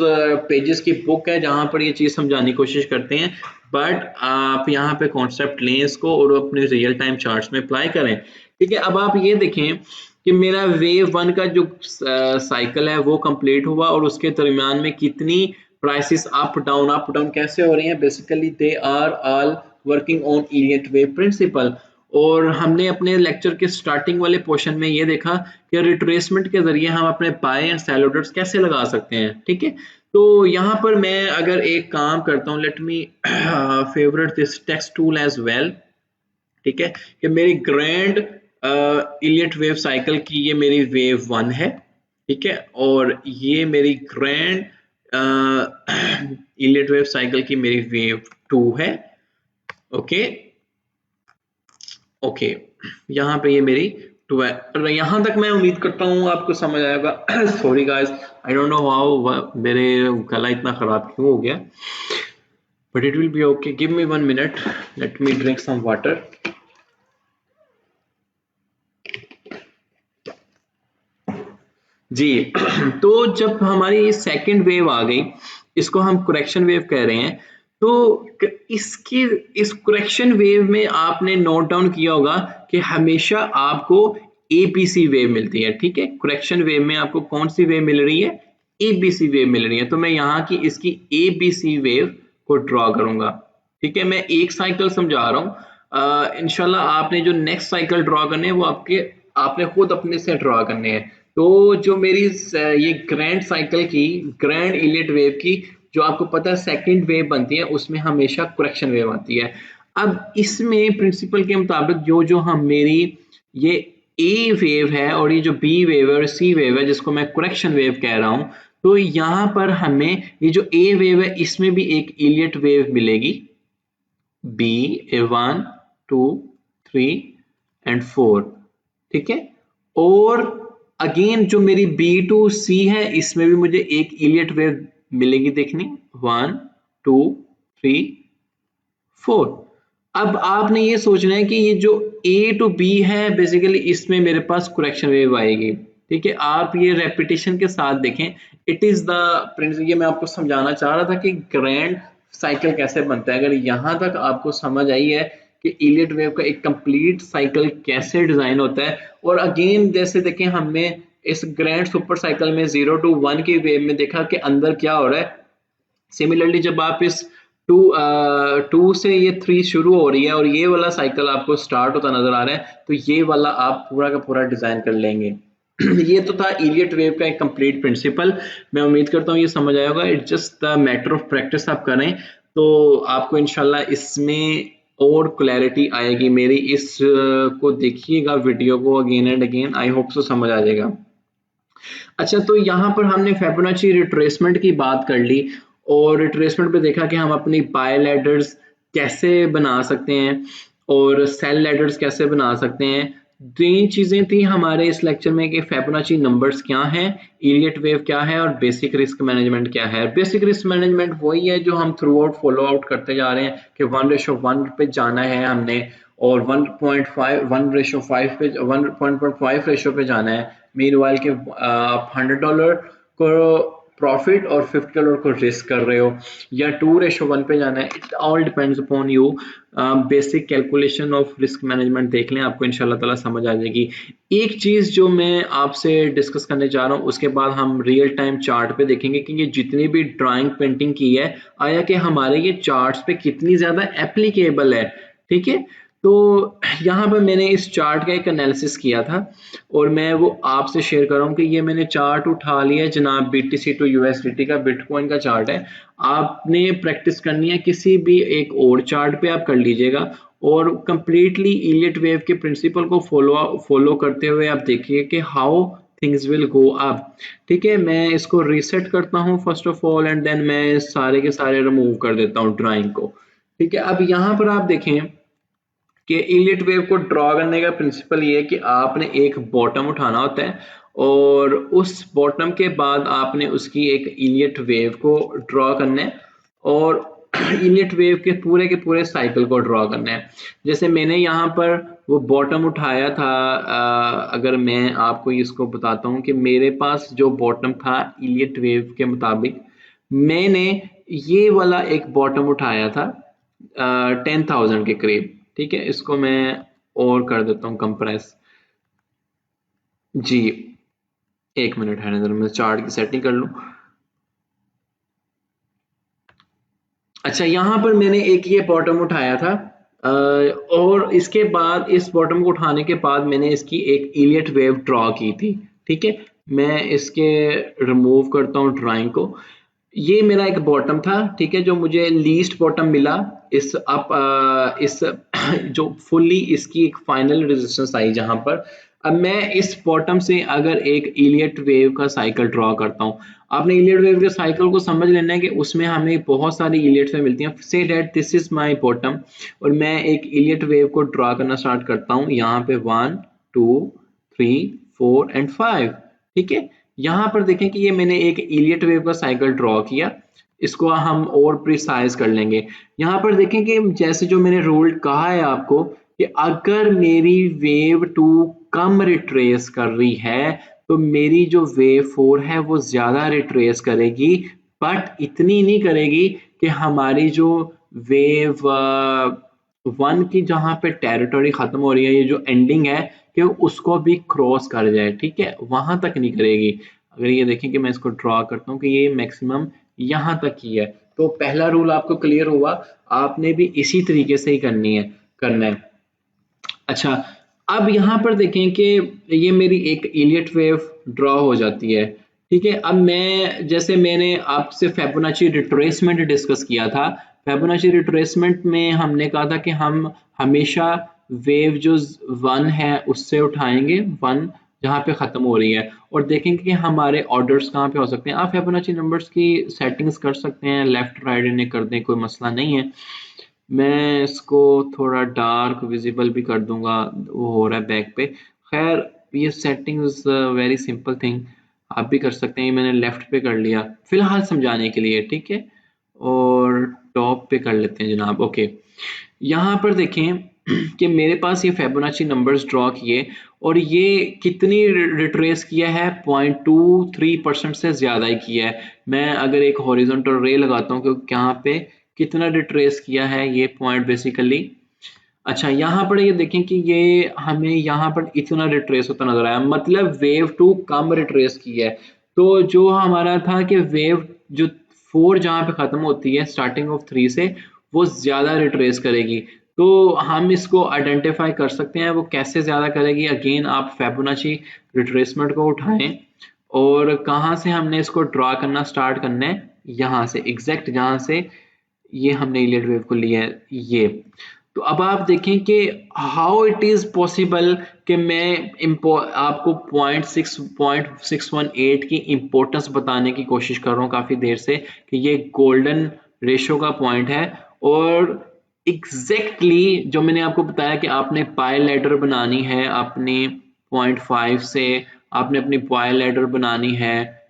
पेजेस की बुक है जहां पर ये चीज समझाने की कोशिश करते हैं। बट आप यहाँ पे कॉन्सेप्ट लें इसको और अपने रियल टाइम चार्ट्स में अप्लाई करें, ठीक है। अब आप ये देखें कि मेरा वेव 1 का जो साइकिल है वो कंप्लीट हुआ, और उसके दरमियान में कितनी प्राइसेस अप डाउन कैसे हो रही हैं। Basically they are all working on Elliott wave principle. और हमने अपने लेक्चर के स्टार्टिंग वाले पोर्शन में ये देखा कि रिट्रेसमेंट के जरिए हम अपने बाय एंड सेल ऑर्डर्स कैसे लगा सकते हैं, ठीक है। तो यहाँ पर मैं अगर एक काम करता हूँ, let me favourite this text tool as well, ठीक है, कि मेरी ग्रैंड इलियट वेव साइकिल की ये मेरी वेव 1 है, ठीक है। और ये मेरी ग्रैंड इलियट वेव साइकिल की मेरी वेव 2 है, ओके ओके। यहाँ पे ये मेरी 2 है। और यहाँ तक मैं उम्मीद करता हूँ आपको समझ आएगा। Sorry guys, I don't know how मेरे गला इतना खराब क्यों हो गया, but it will be okay. Give me 1 minute, let me drink some water. जी तो जब हमारी सेकंड वेव आ गई, इसको हम करेक्शन वेव कह रहे हैं। तो इसकी इस करेक्शन वेव में आपने नोट डाउन किया होगा कि हमेशा आपको एबीसी वेव मिलती है, ठीक है। करेक्शन वेव में आपको कौन सी वेव मिल रही है, एबीसी वेव मिल रही है। तो मैं यहाँ की इसकी एबीसी वेव को ड्रॉ करूंगा, ठीक है। मैं एक साइकिल समझा रहा हूँ, इंशाल्लाह आपने जो नेक्स्ट साइकिल ड्रॉ करने हैं वो आपने खुद अपने से ड्रॉ करने हैं। तो जो मेरी ये ग्रैंड साइकिल की, ग्रैंड इलियट वेव की, जो आपको पता है सेकंड वेव बनती है, उसमें हमेशा करेक्शन वेव आती है। अब इसमें प्रिंसिपल के मुताबिक जो जो हम मेरी ये ए वेव है और ये जो बी वेव है और सी वेव है, जिसको मैं करेक्शन वेव कह रहा हूं, तो यहाँ पर हमें ये जो ए वेव है इसमें भी एक इलियट वेव मिलेगी, बी ए 1 2 3 एंड 4, ठीक है। और अगेन जो मेरी B2C है, इसमें भी मुझे एक इलियट वेव मिलेगी देखनी, 1 2 3 4। अब आपने ये सोचना है कि ये जो A to B है, बेसिकली इसमें मेरे पास करेक्शन वेव आएगी, ठीक है। आप ये रेपिटेशन के साथ देखें, इट इज द प्रिंसिपल। ये मैं आपको समझाना चाह रहा था कि ग्रैंड साइकिल कैसे बनता है। अगर यहां तक आपको समझ आई है कि इलियट वेव का एक कंप्लीट साइकिल कैसे डिजाइन होता है, और अगेन जैसे देखें हमने इस ग्रैंड सुपर साइकिल में 0 to 1 की वेव में देखा कि अंदर क्या हो रहा है। सिमिलरली जब आप इस 2 से ये 3 शुरू हो रही है और ये वाला साइकिल आपको स्टार्ट होता नजर आ रहा है, तो ये वाला आप पूरा का पूरा डिजाइन कर लेंगे। ये तो था इलियट वेव का एक कंप्लीट प्रिंसिपल। मैं उम्मीद करता हूँ ये समझ आया होगा। It's just the matter of practice आप करें तो आपको इंशाल्लाह इसमें और क्लैरिटी आएगी। मेरी इस को देखिएगा वीडियो को again and again, I hope so समझ आ जाएगा। अच्छा, तो यहाँ पर हमने फिबोनाची रिट्रेसमेंट की बात कर ली, और रिट्रेसमेंट पे देखा कि हम अपनी बाय लैडर्स कैसे बना सकते हैं और सेल लैडर्स कैसे बना सकते हैं। तीन चीजें थी हमारे इस लेक्चर में कि फिबोनाची नंबर्स क्या हैं, इलियट वेव क्या है और बेसिक रिस्क मैनेजमेंट क्या है। बेसिक रिस्क मैनेजमेंट वही है जो हम थ्रू आउट फॉलो आउट करते जा रहे हैं कि 1:1 पे जाना है हमने और 1.5 1:5 पे 1.5 रेशो पे जाना है। मीनवाइल के आप $100 को प्रॉफिट और $50 को रिस्क कर रहे हो या 2:1 पे जाना है। It all depends upon you. Basic calculation of risk management देख लें, आपको इंशाल्लाह ताला समझ आ जाएगी। एक चीज जो मैं आपसे डिस्कस करने जा रहा हूँ उसके बाद हम रियल टाइम चार्ट पे देखेंगे कि ये जितनी भी ड्राइंग पेंटिंग की है आया कि हमारे ये चार्ट्स पे कितनी ज्यादा एप्लीकेबल है। ठीक है, तो यहाँ पर मैंने इस चार्ट का एक एनालिसिस किया था और मैं वो आपसे शेयर कर रहा हूँ कि ये मैंने चार्ट उठा लिया जनाब BTC to USDT का, बिटकॉइन का चार्ट है। आपने प्रैक्टिस करनी है किसी भी एक और चार्ट पे आप कर लीजिएगा और कंप्लीटली इलियट वेव के प्रिंसिपल को फॉलो करते हुए आप देखिए कि how things will go up. ठीक है, मैं इसको रीसेट करता हूँ first of all and then मैं सारे के सारे रिमूव कर देता हूँ ड्राइंग को। ठीक है, अब यहाँ पर आप देखें कि इलियट वेव को ड्रॉ करने का प्रिंसिपल ये है कि आपने एक बॉटम उठाना होता है और उस बॉटम के बाद आपने उसकी एक इलियट वेव को ड्रॉ करना है और इलियट वेव के पूरे साइकिल को ड्रॉ करना है। जैसे मैंने यहाँ पर वो बॉटम उठाया था, अगर मैं आपको इसको बताता हूँ कि मेरे पास जो बॉटम था इलियट वेव के मुताबिक, मैंने ये वाला एक बॉटम उठाया था 10,000 के करीब। ठीक है, इसको मैं और कर देता हूँ कंप्रेस। जी, एक मिनट है, नजर मैं चार्ट की सेटिंग कर लूँ। अच्छा, यहाँ पर मैंने एक ये बॉटम उठाया था और इसके बाद इस बॉटम को उठाने के बाद मैंने इसकी एक इलियट वेव ड्रॉ की थी। ठीक है, मैं इसके रिमूव करता हूँ ड्राइंग को। ये मेरा एक बॉटम था, ठीक है, जो मुझे लीस्ट बॉटम मिला इस इस जो फुल्ली इसकी एक फाइनल रेजिस्टेंस आई जहां पर अब मैं इस बॉटम से अगर एक इलियट वेव का साइकिल ड्रॉ करता हूँ। आपने इलियट वेव के साइकिल को समझ लेना है कि उसमें हमें बहुत सारी इलियट्स मिलती हैं। Say that this is my bottom और मैं एक इलियट वेव को ड्रॉ करना स्टार्ट करता हूँ यहाँ पे 1 2 3 4 एंड 5। ठीक है, यहाँ पर देखें कि ये मैंने एक इलियट वेव का साइकिल ड्रॉ किया। इसको हम और प्रिसाइज कर लेंगे। यहाँ पर देखें कि जैसे जो मैंने रूल कहा है आपको कि अगर मेरी वेव 2 कम रिट्रेस कर रही है तो मेरी जो वेव 4 है वो ज्यादा रिट्रेस करेगी, बट इतनी नहीं करेगी कि हमारी जो वेव 1 की जहाँ पे टेरिटरी खत्म हो रही है, ये जो एंडिंग है कि उसको भी क्रॉस कर जाए। ठीक है, वहां तक नहीं करेगी। अगर ये देखें कि मैं इसको ड्रॉ करता हूँ कि ये मैक्सिमम यहाँ तक ही है, तो पहला रूल आपको क्लियर हुआ। आपने भी इसी तरीके से ही करना है। अच्छा, अब यहाँ पर देखें कि ये मेरी एक इलियट वेव ड्रॉ हो जाती है। ठीक है, अब मैं जैसे मैंने आपसे फिबोनाची रिट्रेसमेंट डिस्कस किया था, फिबोनाची रिट्रेसमेंट में हमने कहा था कि हम हमेशा वेव जो 1 है उससे उठाएंगे 1 जहाँ पे खत्म हो रही है और देखेंगे कि हमारे ऑर्डर्स कहाँ पे हो सकते हैं। आप फिबोनाची नंबर्स की सेटिंग्स कर सकते हैं, लेफ्ट राइट इन्हें कर दें, कोई मसला नहीं है। मैं इसको थोड़ा डार्क विजिबल भी कर दूंगा, वो हो रहा है बैक पे। खैर, ये setting is very simple thing, आप भी कर सकते हैं। मैंने लेफ्ट पे कर लिया फिलहाल समझाने के लिए। ठीक है, और टॉप पे कर लेते हैं जनाब। ओके, यहाँ पर देखें कि मेरे पास ये फिबोनाची नंबर्स ड्रॉ किए और ये कितनी रिट्रेस किया है, 0.23% से ज्यादा ही किया है। मैं अगर एक हॉरिजॉन्टल रे लगाता हूँ कि यहाँ पे कितना रिट्रेस किया है ये पॉइंट बेसिकली। अच्छा, यहाँ पर ये देखें कि ये हमें यहाँ पर इतना रिट्रेस होता नजर आया, मतलब वेव 2 कम रिट्रेस की है। तो जो हमारा था कि वेव जो 4 जहाँ पे खत्म होती है स्टार्टिंग ऑफ 3 से, वो ज्यादा रिट्रेस करेगी। तो हम इसको आइडेंटिफाई कर सकते हैं वो कैसे ज्यादा करेगी। अगेन आप फिबोनाची रिट्रेसमेंट को उठाएं और कहाँ से हमने इसको ड्रॉ करना स्टार्ट करना है, यहाँ से एग्जैक्ट जहाँ से ये हमने इलियट वेव को लिया है ये। तो अब आप देखें कि हाउ इट इज पॉसिबल कि मैं आपको 0.618 की इम्पोर्टेंस बताने की कोशिश कर रहा हूँ काफी देर से कि ये गोल्डन रेशो का पॉइंट है, और एग्जैक्टली जो मैंने आपको बताया कि आपने पाई लैडर बनानी है अपनी 0.5 से, आपने अपनी पाई लैडर बनानी है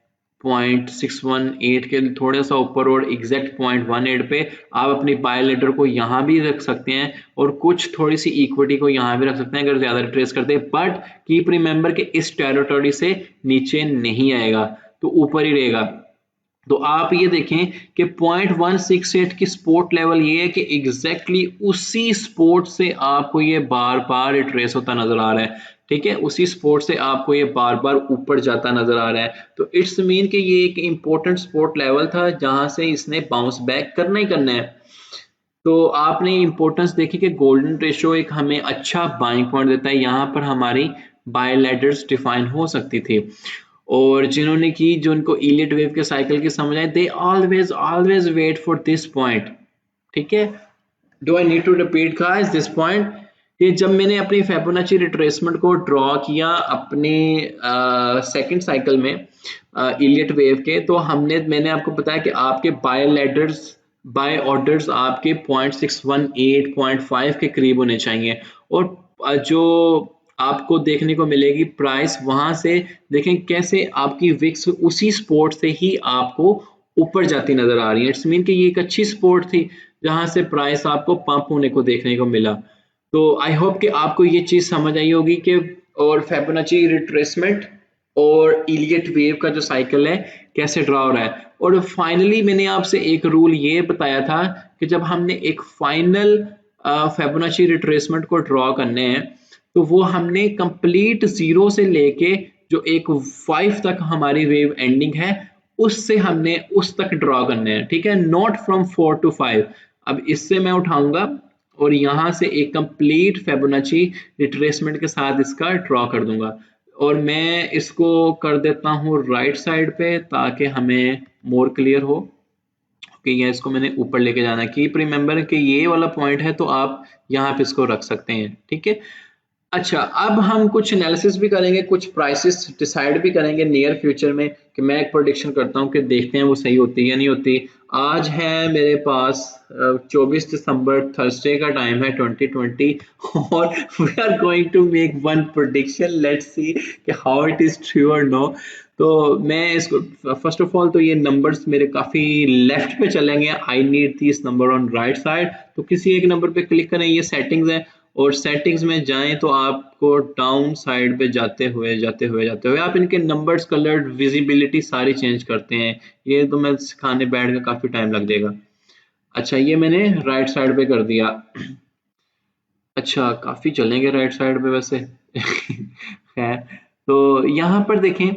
0.618 के थोड़ा सा ऊपर और एग्जैक्ट 0.18 पे आप अपनी पाई लेटर को यहाँ भी रख सकते हैं और कुछ थोड़ी सी इक्विटी को यहाँ भी रख सकते हैं अगर ज्यादा ट्रेस करते हैं, बट कीप रिमेंबर कि इस टेरिटरी से नीचे नहीं आएगा तो ऊपर ही रहेगा। तो आप ये देखें कि 0.168 की सपोर्ट लेवल ये है कि एग्जैक्टली उसी सपोर्ट से आपको ये बार बार रिट्रेस होता नजर आ रहा है, ठीक है, उसी सपोर्ट से आपको ये बार बार ऊपर जाता नजर आ रहा है। तो इट्स मीन कि ये एक इंपॉर्टेंट सपोर्ट लेवल था जहां से इसने बाउंस बैक करना ही करना है। तो आपने इंपॉर्टेंस देखी कि गोल्डन रेशो एक हमें अच्छा बाइंग पॉइंट देता है, यहाँ पर हमारी बाय लेडर्स डिफाइन हो सकती थी। और जिन्होंने की, जो उनको इलियट वेव के साइकिल की समझ आए, they always always wait for this point, ठीक है। Do I need to repeat guys this point कि जब मैंने अपनी फिबोनाची रिट्रेसमेंट को ड्रॉ किया अपने सेकंड साइकिल में इलियट वेव के, तो मैंने आपको बताया कि आपके बाय ऑर्डर्स आपके 0.618 0.5 के करीब होने चाहिए, और जो आपको देखने को मिलेगी प्राइस वहां से देखें कैसे आपकी विक्स उसी सपोर्ट से ही आपको ऊपर जाती नजर आ रही है। इट्स मीन कि ये एक अच्छी सपोर्ट थी जहां से प्राइस आपको पंप होने को देखने को मिला। तो आई होप कि आपको ये चीज समझ आई होगी कि और फिबोनाची रिट्रेसमेंट और इलियट वेव का जो साइकिल है कैसे ड्रा हो रहा है। और फाइनली मैंने आपसे एक रूल ये बताया था कि जब हमने एक फाइनल फिबोनाची रिट्रेसमेंट को ड्रॉ करने हैं तो वो हमने कंप्लीट जीरो से लेके जो एक 5 तक हमारी वेव एंडिंग है उससे हमने उस तक ड्रॉ करने हैं, ठीक है, नॉट फ्रॉम 4 to 5। अब इससे मैं उठाऊंगा और यहां से एक कंप्लीट फिबोनाची रिट्रेसमेंट के साथ इसका ड्रॉ कर दूंगा, और मैं इसको कर देता हूँ राइट साइड पे ताकि हमें मोर क्लियर हो कि ये इसको मैंने ऊपर लेके जाना है। कीप रिमेंबर कि ये वाला पॉइंट है तो आप यहाँ पे इसको रख सकते हैं, ठीक है। अच्छा, अब हम कुछ एनालिसिस भी करेंगे, कुछ प्राइसेस डिसाइड भी करेंगे नियर फ्यूचर में कि मैं एक प्रेडिक्शन करता हूं कि देखते हैं वो सही होती है या नहीं होती। आज है मेरे पास 24 दिसंबर, थर्सडे का टाइम है 2020, और we are going to make one prediction, let's see कि हाउ इट इज ट्रू और नो। तो मैं इसको फर्स्ट ऑफ ऑल तो ये नंबर्स मेरे काफी लेफ्ट पे चलेंगे, I need this number on right side. तो किसी एक नंबर पे क्लिक करें, ये सेटिंग्स है, और सेटिंग्स में जाएं तो आपको डाउन साइड पे जाते हुए आप इनके नंबर्स, कलर, विजिबिलिटी सारी चेंज करते हैं। ये तो मैं सिखाने बैठ के काफी टाइम लग जाएगा। अच्छा, ये मैंने राइट साइड पे कर दिया। अच्छा, काफी चलेंगे राइट साइड पे वैसे खैर, तो यहाँ पर देखें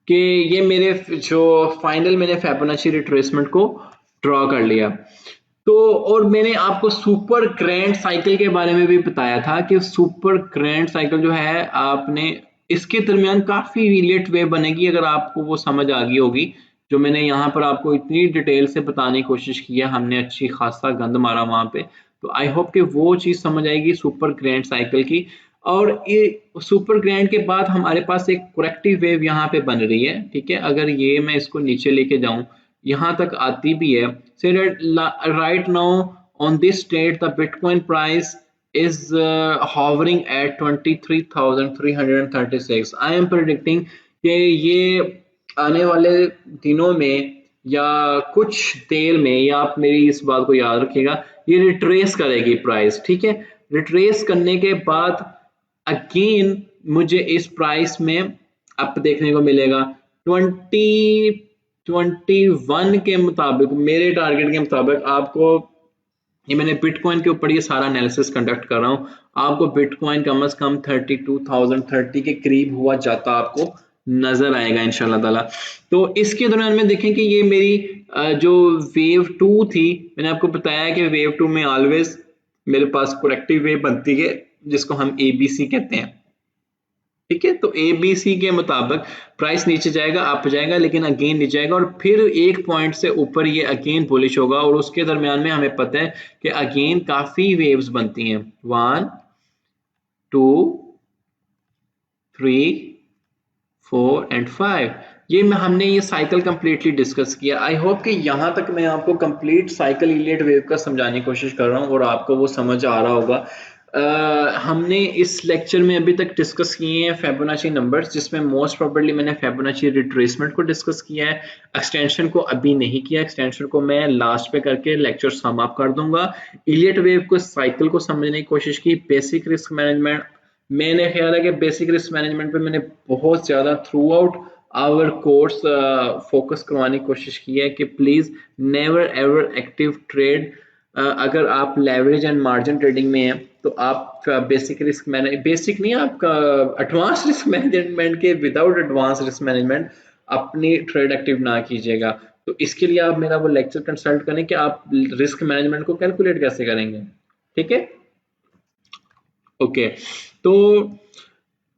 कि ये मेरे जो फाइनल मैंने फिबोनाची रिट्रेसमेंट को ड्रॉ कर लिया। तो और मैंने आपको सुपर ग्रैंड साइकिल के बारे में भी बताया था कि सुपर ग्रैंड साइकिल जो है आपने इसके दरमियान काफी रिलेट वे बनेगी अगर आपको वो समझ आ गई होगी। जो मैंने यहाँ पर आपको इतनी डिटेल से बताने की कोशिश की है, हमने अच्छी खासा गंद मारा वहां पे, तो आई होप कि वो चीज समझ आएगी सुपर ग्रैंड साइकिल की। और ये सुपर ग्रैंड के बाद हमारे पास एक करेक्टिव वेव यहाँ पे बन रही है, ठीक है। अगर ये मैं इसको नीचे लेके जाऊं, यहाँ तक आती भी है, say that right now on this date the Bitcoin price is hovering at 23,336। I am predicting कि ये आने वाले दिनों में या कुछ देर में, या आप मेरी इस बात को याद रखिएगा, ये रिट्रेस करेगी प्राइस, ठीक है। रिट्रेस करने के बाद अगेन मुझे इस प्राइस में अप देखने को मिलेगा 21 के मुताबिक, मेरे टारगेट के मुताबिक आपको, ये मैंने बिटकॉइन के ऊपर ये सारा एनालिसिस कंडक्ट कर रहा हूँ, आपको बिटकॉइन कम से कम 32,030 के करीब हुआ जाता आपको नजर आएगा इंशाल्लाह ताला। तो इसके दौरान में देखें कि ये मेरी जो वेव 2 थी, मैंने आपको बताया कि वेव 2 में ऑलवेज मेरे पास करेक्टिव वेव बनती है जिसको हम ABC कहते हैं। ठीक है। तो ए बी सी के मुताबिक प्राइस नीचे जाएगा, अप जाएगा, लेकिन अगेन नीचे जाएगा, और फिर एक पॉइंट से ऊपर ये अगेन बुलिश होगा, और उसके दरमियान में हमें पता है कि अगेन काफी वेव्स बनती हैं, 1 2 3 4 एंड 5। ये हमने ये साइकिल कंप्लीटली डिस्कस किया। आई होप कि यहाँ तक मैं आपको कंप्लीट साइकिल इलियट वेव का समझाने की कोशिश कर रहा हूँ और आपको वो समझ आ रहा होगा। हमने इस लेक्चर में अभी तक डिस्कस किए हैं फिबोनाची नंबर्स, जिसमें मोस्ट प्रोबेबली मैंने फिबोनाची रिट्रेसमेंट को डिस्कस किया है। एक्सटेंशन को अभी नहीं किया, एक्सटेंशन को मैं लास्ट पे करके लेक्चर सम अप कर दूंगा। इलियट वेव को साइकिल को समझने की कोशिश की, बेसिक रिस्क मैनेजमेंट, मैंने ख्याल है कि बेसिक रिस्क मैनेजमेंट पे मैंने बहुत ज़्यादा throughout our course focus करवाने की कोशिश की है कि please never ever active trade. अगर आप लेवरेज एंड मार्जिन ट्रेडिंग में हैं तो आप बेसिक रिस्क मैनेज, बेसिक नहीं, आपका एडवांस रिस्क मैनेजमेंट के विदाउट एडवांस रिस्क मैनेजमेंट अपनी ट्रेड एक्टिव ना कीजिएगा। तो इसके लिए आप मेरा वो लेक्चर कंसल्ट करें कि आप रिस्क मैनेजमेंट को कैलकुलेट कैसे करेंगे। ठीक है, ओके। तो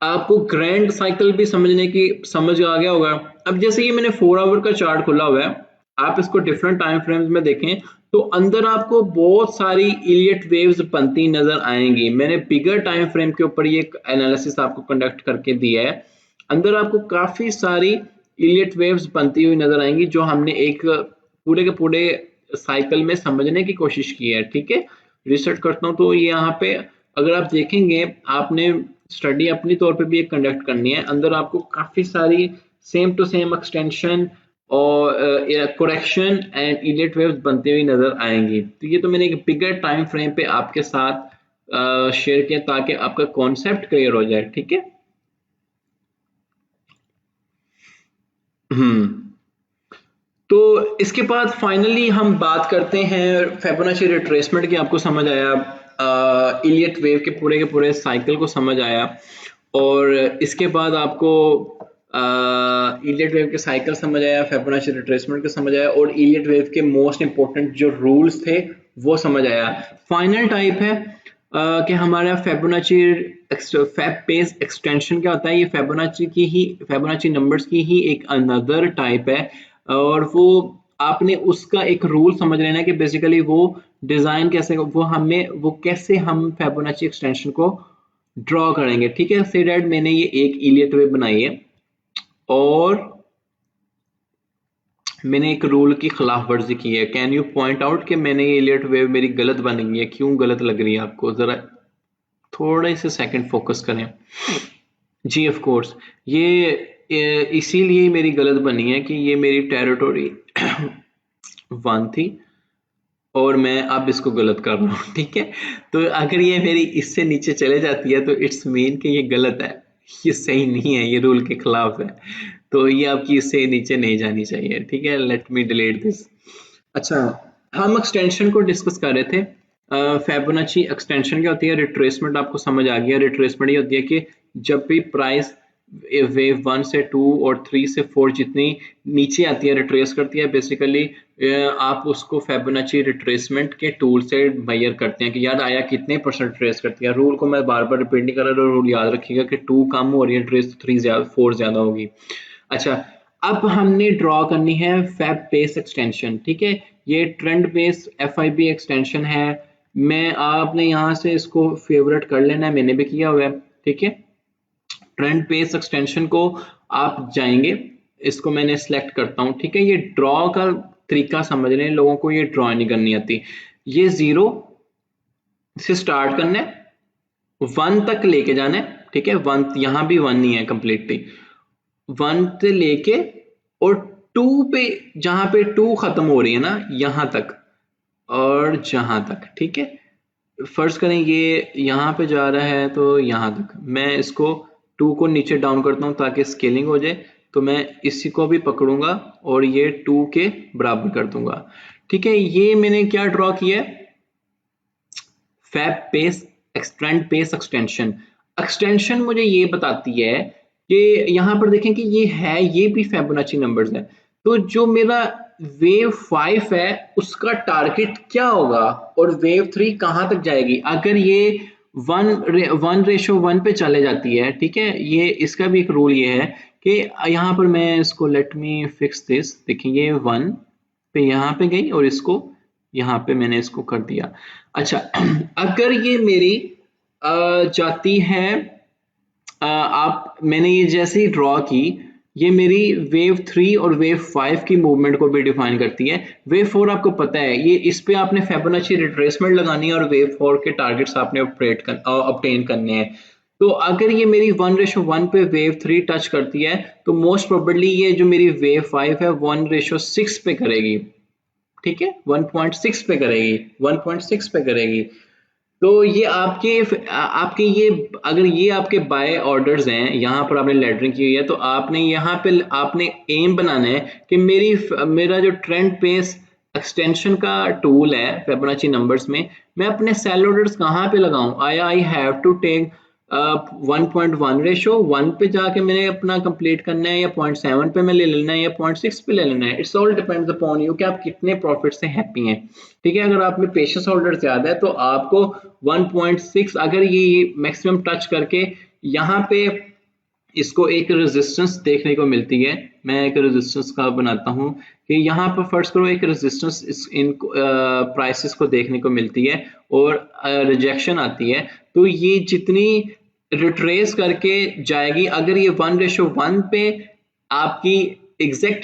आपको ग्रैंड साइकिल भी समझने की समझ आ गया होगा। अब जैसे ये मैंने 4 आवर का चार्ट खोला हुआ है, आप इसको डिफरेंट टाइम फ्रेम्स में देखें तो अंदर आपको बहुत सारी इलियट वेव्स बनती नजर आएंगी। मैंने बिगर टाइम फ्रेम के ऊपर ये एनालिसिस आपको कंडक्ट करके दिया है। अंदर आपको काफी सारी इलियट वेव्स बनती हुई नजर आएंगी, जो हमने एक पूरे के पूरे साइकिल में समझने की कोशिश की है। ठीक है, रिसर्च करता हूँ तो यहाँ पे अगर आप देखेंगे, आपने स्टडी अपनी तौर पे भी एक कंडक्ट करनी है, अंदर आपको काफी सारी सेम टू सेम एक्सटेंशन और करेक्शन एंड इलियट वेव्स बनती हुई नजर आएंगी। तो ये तो मैंने एक बिगर टाइम फ्रेम पे आपके साथ शेयर किया ताकि आपका कॉन्सेप्ट क्लियर हो जाए। ठीक है, तो इसके बाद फाइनली हम बात करते हैं फिबोनाची रिट्रेसमेंट की। आपको समझ आया, इलियट वेव के पूरे साइकिल को समझ आया, और इसके बाद आपको इलियट वेव के साइकिल समझ आया, फिबोनाची रिट्रेसमेंट को समझ आया, और इलियट वेव के मोस्ट इंपॉर्टेंट जो रूल्स थे वो समझ आया। फाइनल टाइप है कि हमारा फिबोनाची फैब बेस एक्सटेंशन क्या होता है। ये फिबोनाची नंबर्स की ही एक अनदर टाइप है, और वो आपने उसका एक रूल समझ लेना है कि बेसिकली वो डिजाइन कैसे, वो कैसे हम फिबोनाची एक्सटेंशन को ड्रॉ करेंगे। ठीक है, से दैट मैंने ये एक इलियट वेव बनाई है और मैंने एक रूल की खिलाफ वर्जी की है। कैन यू पॉइंट आउट कि मैंने ये इलियट वेव मेरी गलत बन गई है, क्यों गलत लग रही है आपको? जरा थोड़े से सेकंड फोकस करें। जी ऑफ कोर्स, ये इसीलिए मेरी गलत बनी है कि ये मेरी टेरिटोरी 1 थी और मैं अब इसको गलत कर रहा हूँ। ठीक है, तो अगर ये मेरी इससे नीचे चले जाती है तो इट्स मीन कि ये गलत है, ये सही नहीं है, ये रूल के खिलाफ है, तो ये आपकी इससे नीचे नहीं जानी चाहिए। ठीक है, लेट मी डिलीट दिस। अच्छा, हम एक्सटेंशन को डिस्कस कर रहे थे। फिबोनाची एक्सटेंशन क्या होती है? रिट्रेसमेंट आपको समझ आ गया। रिट्रेसमेंट ये होती है कि जब भी प्राइस वेव 1 से 2 और 3 से 4 जितनी नीचे आती है, रिट्रेस करती है, बेसिकली आप उसको फिबोनाची रिट्रेसमेंट के टूल से मेजर करते हैं कि यार आया कितने परसेंट ट्रेस करती है। रूल को मैं बार बार रिपीट नहीं कर रहा, रूल याद रखिएगा कि 2 कम हो रही है ट्रेस, 4 ज्यादा होगी। अच्छा, अब हमने ड्रॉ करनी है फैब बेस एक्सटेंशन। ठीक है, ये ट्रेंड बेस FIB एक्सटेंशन है। मैं आपने यहाँ से इसको फेवरेट कर लेना है, मैंने भी किया हुआ है। ठीक है, ट्रेंड बेस एक्सटेंशन को आप जाएंगे, इसको मैंने सेलेक्ट करता हूँ। ठीक है, ये ड्रॉ का तरीका समझ रहे हैं, लोगों को ये ड्रॉ नहीं करनी आती। ये 0 से स्टार्ट करना है, 1 तक लेके जाना है। ठीक है, 1 यहाँ भी 1 नहीं है कंप्लीटली, 1 से लेके और 2 पे, जहां पे 2 खत्म हो रही है ना, यहां तक और जहां तक। ठीक है, फर्ज करें ये यहाँ पे जा रहा है तो यहाँ तक, मैं इसको 2 को नीचे डाउन करता हूँ ताकि स्केलिंग हो जाए, तो मैं इसी को भी पकड़ूंगा और ये 2 के बराबर कर दूंगा। ठीक है, ये मैंने क्या ड्रॉ किया है? Fib base trend base extension. Extension मुझे ये बताती है कि यहाँ पर देखें कि ये है, ये भी फिबोनाची नंबर्स है, तो जो मेरा वेव 5 है उसका टारगेट क्या होगा और वेव 3 कहां तक जाएगी। अगर ये 1:1 पे चले जाती है, ठीक है। ये इसका भी एक रूल ये है कि यहाँ पर मैं इसको लेट मी फिक्स दिस, देखिए ये 1 पे यहाँ पे गई और इसको यहाँ पे मैंने इसको कर दिया। अच्छा अगर ये मेरी जाती है आप मैंने ये जैसे ही ड्रॉ की, ये मेरी वेव 3 और वेव 5 की मूवमेंट को भी डिफाइन करती है। वेव 4 आपको पता है, ये इस पे आपने फिबोनाची रिट्रेसमेंट लगानी है और वेव 4 के टारगेट्स आपने ऑब्टेन करने हैं। तो अगर ये मेरी 1:1 पे वेव 3 टच करती है तो मोस्ट प्रोबेबली ये जो मेरी वेव 5 है 1:6 पे करेगी, ठीक है, 1.6 पे करेगी, 1.6 पे करेगी। तो ये आपके ये अगर ये आपके बाय ऑर्डर्स हैं, यहाँ पर आपने लेटरिंग की हुई है, तो आपने यहाँ पे आपने एम बनाना है कि मेरा जो ट्रेंड पेस एक्सटेंशन का टूल है फिबोनाची नंबर्स में, मैं अपने सेल ऑर्डर्स कहाँ पे लगाऊं। I have to take 1.1 ratio 1 पे जाके मैंने अपना कंप्लीट करना है, या 0.7 पे मैं ले लेना है, या 0.6 पे ले लेना है। It's all depends upon you कि आप कितने प्रॉफिट से हैप्पी हैं, ठीक है। अगर आप में पेशेंस होल्डर ज्यादा है तो आपको 1.6 अगर ये मैक्सिमम टच करके यहाँ पे इसको एक रेजिस्टेंस देखने को मिलती है। मैं एक रेजिस्टेंस का बनाता हूँ कि यहाँ पर फर्स्ट करो एक रेजिस्टेंस इन प्राइसेस को देखने को मिलती है और रिजेक्शन आती है, तो ये जितनी रिट्रेस करके जाएगी, अगर ये 1:1 पे आपकी एग्जैक्ट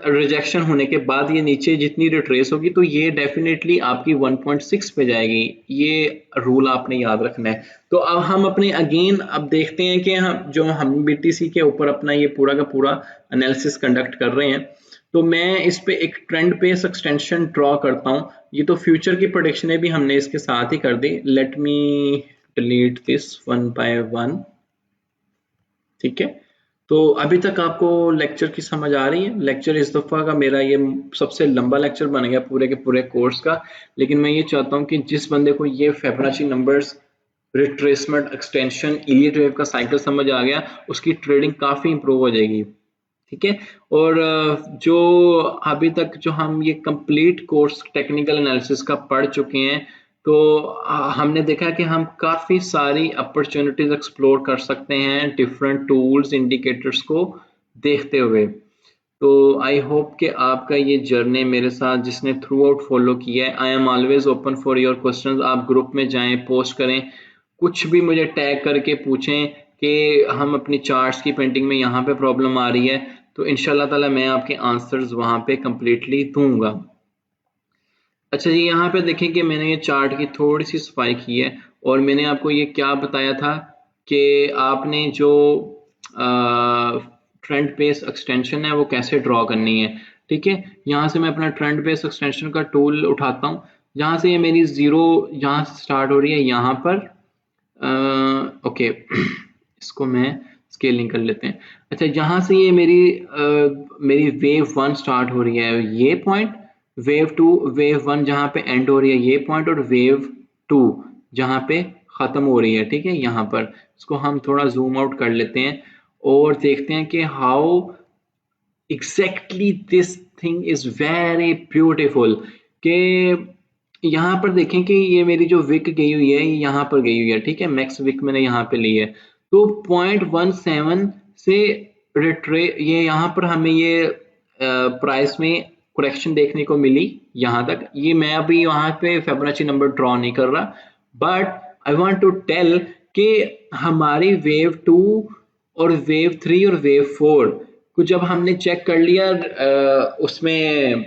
रिजेक्शन होने के बाद ये नीचे जितनी रिट्रेस होगी तो ये डेफिनेटली आपकी 1.6 पे जाएगी। ये रूल आपने याद रखना है। तो अब हम अपने अगेन अब देखते हैं कि हम बीटीसी के ऊपर अपना ये पूरा का पूरा एनालिसिस कंडक्ट कर रहे हैं। तो मैं इस पे एक ट्रेंड पेस एक्सटेंशन ड्रॉ करता हूँ। ये तो फ्यूचर की प्रेडिक्शनें भी हमने इसके साथ ही कर दी। Let me delete this 1 by 1, ठीक है। तो अभी तक आपको लेक्चर की समझ आ रही है। लेक्चर इस दफा का मेरा ये सबसे लंबा लेक्चर बन गया पूरे के पूरे कोर्स का, लेकिन मैं ये चाहता हूँ कि जिस बंदे को ये Fibonacci numbers, retracement, extension, Elliot wave का साइकिल समझ आ गया, उसकी ट्रेडिंग काफी इंप्रूव हो जाएगी, ठीक है। और जो अभी तक जो हम ये कंप्लीट कोर्स टेक्निकल एनालिसिस का पढ़ चुके हैं, तो हमने देखा कि हम काफ़ी सारी अपॉर्चुनिटीज एक्सप्लोर कर सकते हैं डिफरेंट टूल्स, इंडिकेटर्स को देखते हुए। तो आई होप कि आपका ये जर्नी मेरे साथ जिसने थ्रू आउट फॉलो किया है, I am always open for your questions. आप ग्रुप में जाएं, पोस्ट करें, कुछ भी मुझे टैग करके पूछें कि हम अपनी चार्ट्स की पेंटिंग में यहाँ पे प्रॉब्लम आ रही है, तो इंशाल्लाह ताला मैं आपके आंसर्स वहाँ पे कंप्लीटली दूंगा। अच्छा जी, यहाँ पे देखें कि मैंने ये चार्ट की थोड़ी सी सफाई की है और मैंने आपको ये क्या बताया था कि आपने जो ट्रेंड बेस एक्सटेंशन है वो कैसे ड्रॉ करनी है, ठीक है। यहाँ से मैं अपना ट्रेंड बेस एक्सटेंशन का टूल उठाता हूँ। यहाँ से ये मेरी जीरो यहाँ से स्टार्ट हो रही है, यहाँ पर ओके इसको मैं स्केलिंग कर लेते हैं। अच्छा, यहाँ से ये मेरी वेव 1 स्टार्ट हो रही है, ये पॉइंट, वेव 2, वेव 1 जहाँ पे एंड हो रही है ये पॉइंट, और वेव 2 जहाँ पे ख़त्म हो रही है, ठीक है। यहाँ पर इसको हम थोड़ा जूम आउट कर लेते हैं और देखते हैं कि how exactly this thing is very beautiful. कि यहाँ पर देखें कि ये मेरी जो विक गई हुई है ये यहाँ पर गई हुई है, ठीक है। मैक्स विक मैंने यहाँ पे ली है, तो 0.17 से ये यहाँ पर हमें ये प्राइस में करेक्शन देखने को मिली यहाँ तक। ये मैं अभी वहाँ पे फिबोनाची नंबर ड्रॉ नहीं कर रहा, but I want to tell कि हमारी वेव 2 और वेव 3 और वेव 4 को जब हमने चेक कर लिया उसमें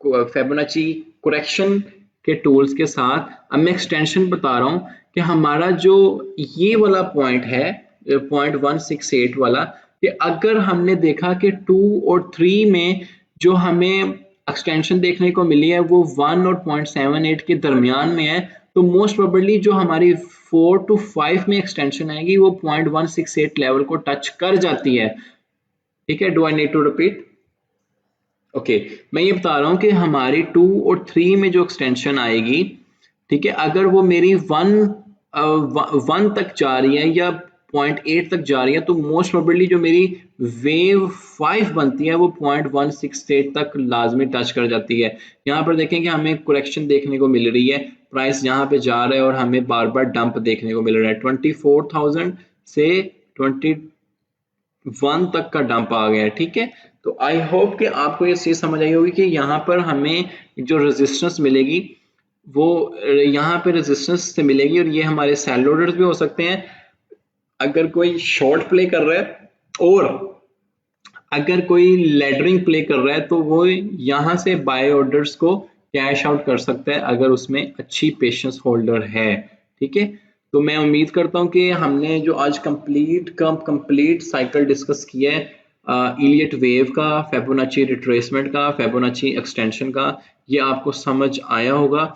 फिबोनाची करेक्शन के टूल्स के साथ, अब मैं एक्सटेंशन बता रहा हूँ कि हमारा जो ये वाला पॉइंट है 0.168 वाला, कि अगर हमने देखा कि 2 और 3 में जो हमें एक्सटेंशन देखने को मिली है वो 1 और 0.78 के दरमियान में है, तो मोस्ट प्रोबेबली जो हमारी 4 to 5 में एक्सटेंशन आएगी वो 0.168 लेवल को टच कर जाती है, ठीक है। Do I need to repeat? Okay, मैं ये बता रहा हूँ कि हमारी 2 और 3 में जो एक्सटेंशन आएगी, ठीक है, अगर वो मेरी 1 तक जा रही है या 0.8 तक जा रही है, तो मोस्ट प्रोबेबली जो मेरी वेव 5 बनती है वो 0.168 तक लाजमी टच कर जाती है। यहाँ पर देखें कि हमें करेक्शन देखने को मिल रही है प्राइस यहाँ पे जा रहा है और हमें बार बार डंप देखने को मिल रहा है। 24,000 से 21 तक का डंप आ गया है, ठीक है। तो आई होप कि आपको ये चीज समझ आई होगी कि यहाँ पर हमें जो रेजिस्टेंस मिलेगी वो यहाँ पे रेजिस्टेंस से मिलेगी, और ये हमारे सेल ऑर्डर्स भी हो सकते हैं अगर कोई शॉर्ट प्ले कर रहा है, और अगर कोई लेडरिंग प्ले कर रहा है तो वो यहाँ से बाय ऑर्डर्स को कैश आउट कर सकता है अगर उसमें अच्छी पेशेंस होल्डर है, ठीक है। तो मैं उम्मीद करता हूँ कि हमने जो आज कंप्लीट साइकिल डिस्कस किया है इलियट वेव का, फिबोनाची रिट्रेसमेंट का, फिबोनाची एक्सटेंशन का, ये आपको समझ आया होगा।